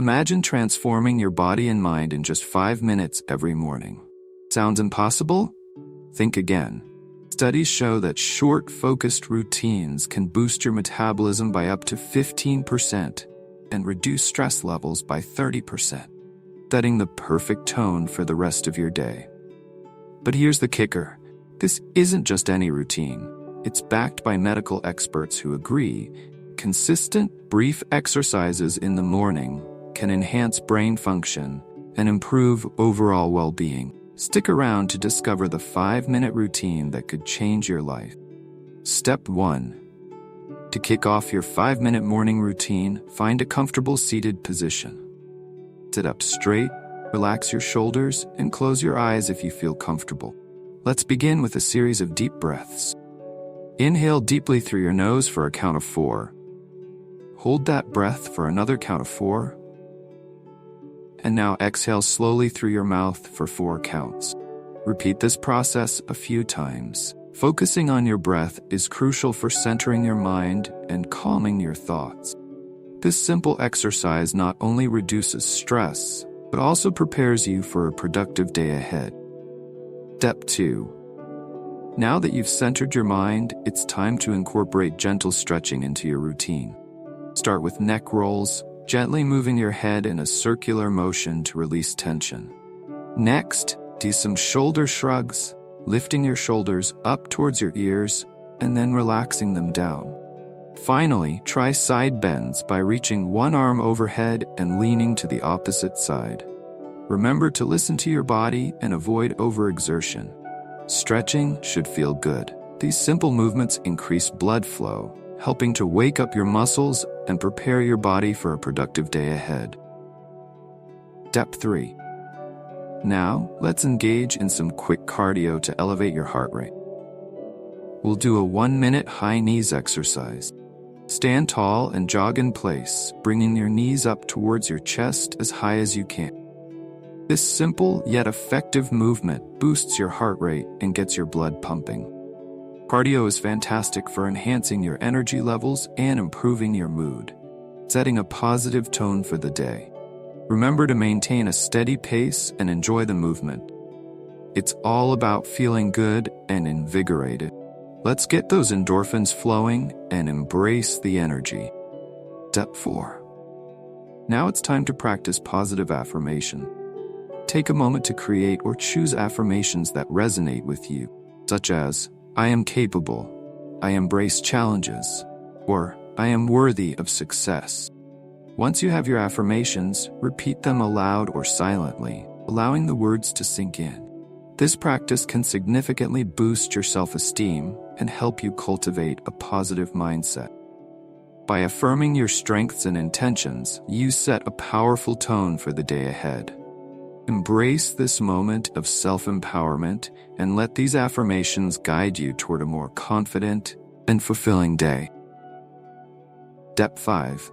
Imagine transforming your body and mind in just 5 minutes every morning. Sounds impossible? Think again. Studies show that short, focused routines can boost your metabolism by up to 15% and reduce stress levels by 30%, setting the perfect tone for the rest of your day. But here's the kicker. This isn't just any routine. It's backed by medical experts who agree consistent, brief exercises in the morning can enhance brain function and improve overall well-being. Stick around to discover the 5-minute routine that could change your life. Step 1. To kick off your 5-minute morning routine, find a comfortable seated position. Sit up straight, relax your shoulders, and close your eyes if you feel comfortable. Let's begin with a series of deep breaths. Inhale deeply through your nose for a count of 4. Hold that breath for another count of 4. And now exhale slowly through your mouth for 4 counts. Repeat this process a few times. Focusing on your breath is crucial for centering your mind and calming your thoughts. This simple exercise not only reduces stress, but also prepares you for a productive day ahead. Step 2. Now that you've centered your mind, it's time to incorporate gentle stretching into your routine. Start with neck rolls, gently moving your head in a circular motion to release tension. Next, do some shoulder shrugs, lifting your shoulders up towards your ears and then relaxing them down. Finally, try side bends by reaching one arm overhead and leaning to the opposite side. Remember to listen to your body and avoid overexertion. Stretching should feel good. These simple movements increase blood flow, helping to wake up your muscles and prepare your body for a productive day ahead. Step 3. Now, let's engage in some quick cardio to elevate your heart rate. We'll do a 1-minute high knees exercise. Stand tall and jog in place, bringing your knees up towards your chest as high as you can. This simple yet effective movement boosts your heart rate and gets your blood pumping. Cardio is fantastic for enhancing your energy levels and improving your mood, setting a positive tone for the day. Remember to maintain a steady pace and enjoy the movement. It's all about feeling good and invigorated. Let's get those endorphins flowing and embrace the energy. Step 4. Now it's time to practice positive affirmation. Take a moment to create or choose affirmations that resonate with you, such as, I am capable, I embrace challenges, or I am worthy of success. Once you have your affirmations, repeat them aloud or silently, allowing the words to sink in. This practice can significantly boost your self-esteem and help you cultivate a positive mindset. By affirming your strengths and intentions, you set a powerful tone for the day ahead. Embrace this moment of self-empowerment and let these affirmations guide you toward a more confident and fulfilling day. Step 5.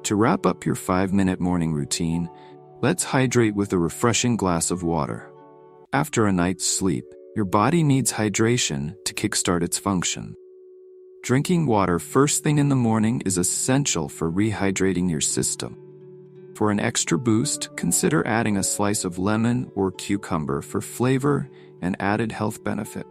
To wrap up your 5-minute morning routine, let's hydrate with a refreshing glass of water. After a night's sleep, your body needs hydration to kickstart its function. Drinking water first thing in the morning is essential for rehydrating your system. For an extra boost, consider adding a slice of lemon or cucumber for flavor and added health benefit.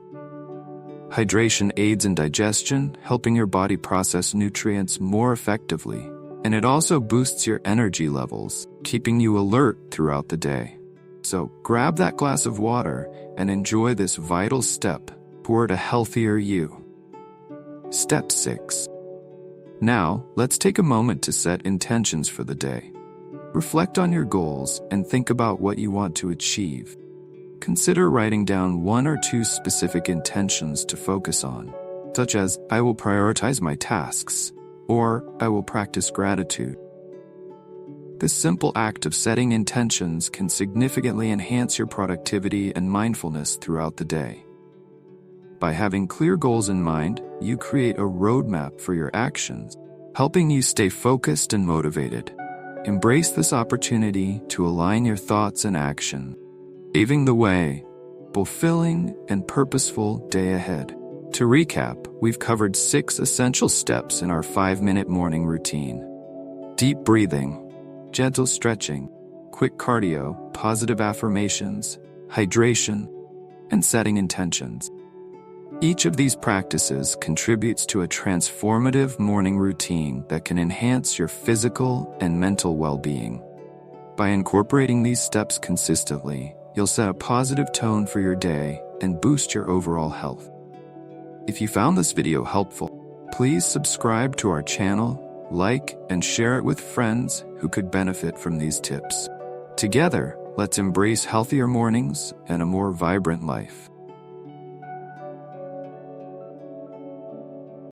Hydration aids in digestion, helping your body process nutrients more effectively, and it also boosts your energy levels, keeping you alert throughout the day. So grab that glass of water and enjoy this vital step toward a healthier you. Step 6. Now, let's take a moment to set intentions for the day. Reflect on your goals and think about what you want to achieve. Consider writing down 1 or 2 specific intentions to focus on, such as, I will prioritize my tasks, or I will practice gratitude. This simple act of setting intentions can significantly enhance your productivity and mindfulness throughout the day. By having clear goals in mind, you create a roadmap for your actions, helping you stay focused and motivated. Embrace this opportunity to align your thoughts and action, paving the way, fulfilling and purposeful day ahead. To recap, we've covered 6 essential steps in our 5-minute morning routine. Deep breathing. gentle stretching, quick cardio, positive affirmations, hydration, and setting intentions. Each of these practices contributes to a transformative morning routine that can enhance your physical and mental well-being. By incorporating these steps consistently, you'll set a positive tone for your day and boost your overall health. If you found this video helpful, please subscribe to our channel, like, and share it with friends who could benefit from these tips. Together, let's embrace healthier mornings and a more vibrant life.